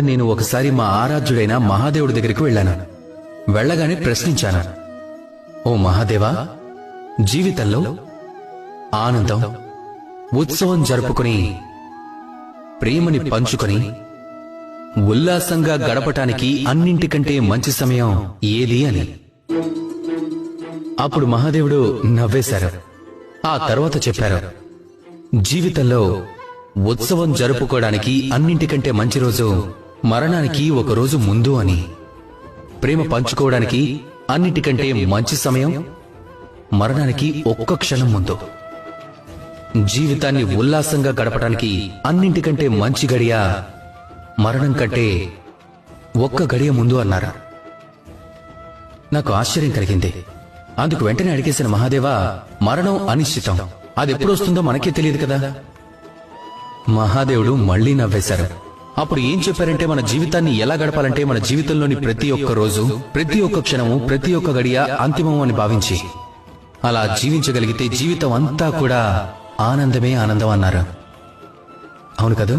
నేను ఒకసారి మా ఆరాధ్యుడైన మహాదేవుడి దగ్గరికి వెళ్ళాను. వెళ్ళగానే ప్రశ్నించాను, ఓ మహాదేవా, జీవితంలో ఆనందం, ఉత్సవం జరుపుకుని, ప్రేమని పంచుకొని, ఉల్లాసంగా గడపటానికి అన్నింటికంటే మంచి సమయం ఏది అని. అప్పుడు మహాదేవుడు నవ్వేశారు. ఆ తర్వాత చెప్పారు, జీవితంలో ఉత్సవం జరుపుకోవడానికి అన్నింటికంటే మంచి రోజు మరణానికి ఒక రోజు ముందు అని. ప్రేమ పంచుకోవడానికి అన్నిటికంటే మంచి సమయం మరణానికి ఒక్క క్షణం ముందు. జీవితాన్ని ఉల్లాసంగా గడపడానికి అన్నింటికంటే మంచి గడియ మరణం కంటే ఒక్క గడియ ముందు అన్నారు. నాకు ఆశ్చర్యం కలిగింది. అందుకు వెంటనే అడిగేసిన మహాదేవా, మరణం అనిశ్చితం, అది ఎప్పుడు వస్తుందో మనకే తెలియదు కదా. మహాదేవుడు మళ్లీ నవ్వేశారు. అప్పుడు ఏం చెప్పారంటే, మన జీవితాన్ని ఎలా గడపాలంటే, మన జీవితంలోని ప్రతి ఒక్క రోజు, ప్రతి ఒక్క క్షణము, ప్రతి ఒక్క గడియ అంతిమం అని భావించి అలా జీవించగలిగితే జీవితం అంతా కూడా ఆనందమే ఆనందం అన్నారు. అవును కదా?